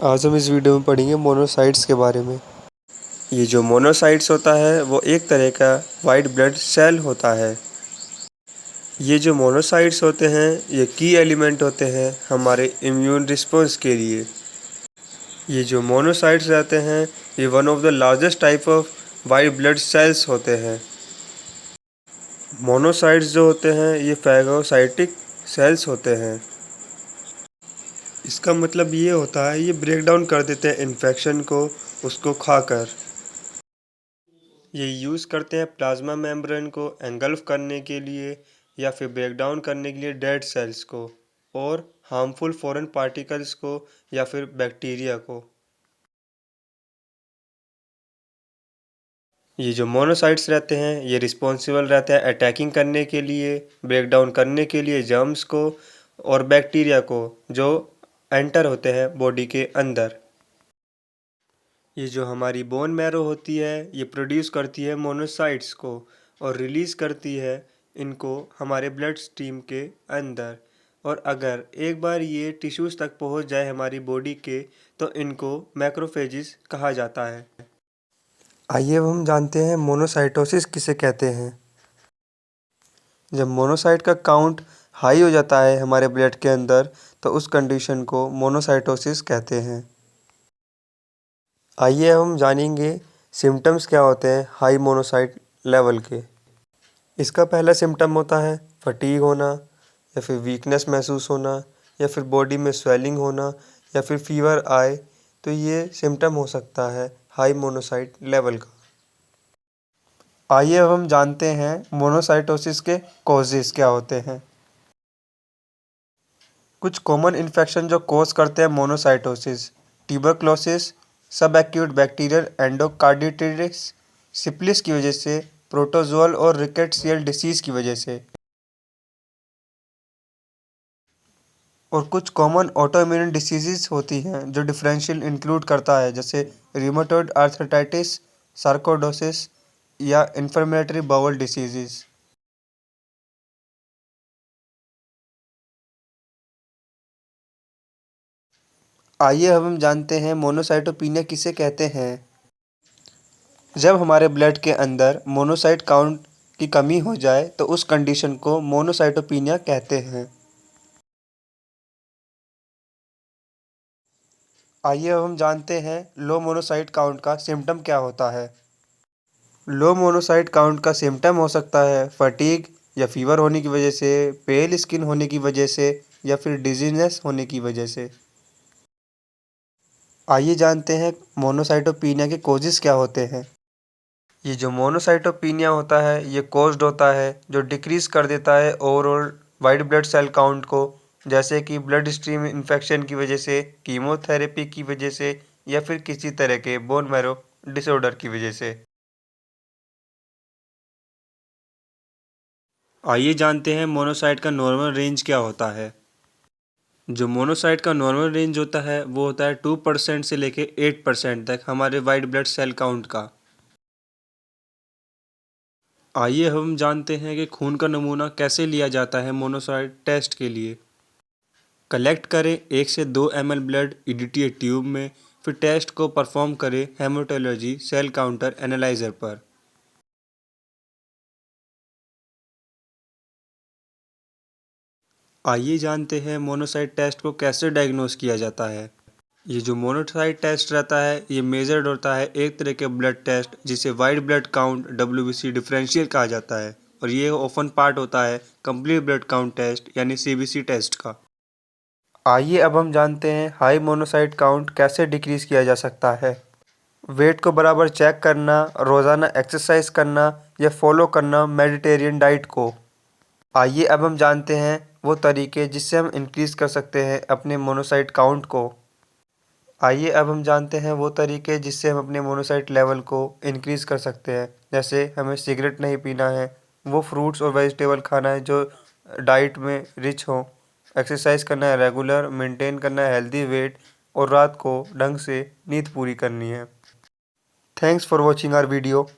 आज हम इस वीडियो में पढ़ेंगे मोनोसाइट्स के बारे में। ये जो मोनोसाइट्स होता है वो एक तरह का वाइट ब्लड सेल होता है। ये जो मोनोसाइट्स होते हैं ये की एलिमेंट होते हैं हमारे इम्यून रिस्पॉन्स के लिए। ये जो मोनोसाइट्स रहते हैं ये one of the largest type of white blood cells होते हैं। मोनोसाइट्स जो होते हैं ये फैगोसाइटिक सेल्स होते हैं। इसका मतलब ये होता है ये ब्रेक डाउन कर देते हैं इन्फेक्शन को उसको खाकर। ये यूज़ करते हैं प्लाज्मा मेम्ब्रेन को एंगल्फ करने के लिए या फिर ब्रेक डाउन करने के लिए डेड सेल्स को और हार्मफुल फॉरेन पार्टिकल्स को या फिर बैक्टीरिया को। ये जो मोनोसाइट्स रहते हैं ये रिस्पॉन्सिबल रहते हैं अटैकिंग करने के लिए, ब्रेक डाउन करने के लिए जर्म्स को और बैक्टीरिया को जो एंटर होते हैं बॉडी के अंदर। ये जो हमारी बोन मैरो होती है ये प्रोड्यूस करती है मोनोसाइट्स को और रिलीज़ करती है इनको हमारे ब्लड स्ट्रीम के अंदर। और अगर एक बार ये टिश्यूज़ तक पहुंच जाए हमारी बॉडी के तो इनको मैक्रोफेजेस कहा जाता है। आइए अब हम जानते हैं मोनोसाइटोसिस किसे कहते हैं। जब मोनोसाइट का काउंट हाई हो जाता है हमारे ब्लड के अंदर तो उस कंडीशन को मोनोसाइटोसिस कहते हैं। आइए हम जानेंगे सिम्टम्स क्या होते हैं हाई मोनोसाइट लेवल के। इसका पहला सिम्टम होता है फटीग होना या फिर वीकनेस महसूस होना या फिर बॉडी में स्वेलिंग होना या फिर फीवर आए, तो ये सिम्टम हो सकता है हाई मोनोसाइट लेवल का। आइए अब हम जानते हैं मोनोसाइटोसिस के कॉजेज़ क्या होते हैं। कुछ कॉमन इन्फेक्शन जो कॉज करते हैं मोनोसाइटोसिस: ट्यूबरक्लोसिस, सब एक्यूट बैक्टीरियल एंडोकार्डिटिस, सिफिलिस की वजह से, प्रोटोजोअल और रिकेट्सियल डिसीज़ की वजह से। और कुछ कॉमन ऑटोइम्यून डिसीज़ होती हैं जो डिफरेंशियल इंक्लूड करता है, जैसे रूमेटॉइड आर्थराइटिस, सार्कोइडोसिस या इन्फ्लेमेटरी बाउल डिसीज़। आइए अब हम जानते हैं मोनोसाइटोपिनिया किसे कहते हैं। जब हमारे ब्लड के अंदर मोनोसाइट काउंट की कमी हो जाए तो उस कंडीशन को मोनोसाइटोपिनिया कहते हैं। आइए अब हम जानते हैं लो मोनोसाइट काउंट का सिम्टम क्या होता है। लो मोनोसाइट काउंट का सिम्टम हो सकता है फटीग या फीवर होने की वजह से, पेल स्किन होने की वजह से या फिर डिजीनेस होने की वजह से। आइए जानते हैं मोनोसाइटोपिनिया के कॉजेज़ क्या होते हैं। ये जो मोनोसाइटोपिनिया होता है ये कॉज्ड होता है जो डिक्रीज कर देता है overall white blood cell count को, जैसे कि ब्लड स्ट्रीम इन्फेक्शन की वजह से, कीमोथेरेपी की वजह से या फिर किसी तरह के बोन मैरो डिसऑर्डर की वजह से। आइए जानते हैं मोनोसाइट का नॉर्मल रेंज क्या होता है। जो मोनोसाइट का नॉर्मल रेंज होता है वो होता है 2% से लेके 8% तक हमारे वाइट ब्लड सेल काउंट का। आइए हम जानते हैं कि खून का नमूना कैसे लिया जाता है मोनोसाइट टेस्ट के लिए। कलेक्ट करें 1 से 2 ml ब्लड ईडीटीए ट्यूब में, फिर टेस्ट को परफॉर्म करें हेमाटोलॉजी सेल काउंटर एनालाइजर पर। आइए जानते हैं मोनोसाइट टेस्ट को कैसे डायग्नोस किया जाता है। ये जो मोनोसाइट टेस्ट रहता है ये मेजर्ड होता है एक तरह के ब्लड टेस्ट जिसे white blood count WBC differential कहा जाता है, और ये ऑफन पार्ट होता है कंप्लीट ब्लड काउंट टेस्ट यानी CBC टेस्ट का। आइए अब हम जानते हैं हाई मोनोसाइट काउंट कैसे डिक्रीज किया जा सकता है। वेट को बराबर चेक करना, रोज़ाना एक्सरसाइज करना या फॉलो करना मेडिटेरियन डाइट को। आइए अब हम जानते हैं वो तरीके जिससे हम इंक्रीज़ कर सकते हैं अपने मोनोसाइट काउंट को। आइए अब हम जानते हैं वो तरीके जिससे हम अपने मोनोसाइट लेवल को इंक्रीज़ कर सकते हैं, जैसे हमें सिगरेट नहीं पीना है, वो फ्रूट्स और वेजिटेबल खाना है जो डाइट में रिच हो, एक्सरसाइज करना है रेगुलर, मेंटेन करना है हेल्दी वेट और रात को ढंग से नींद पूरी करनी है। Thanks for watching our video.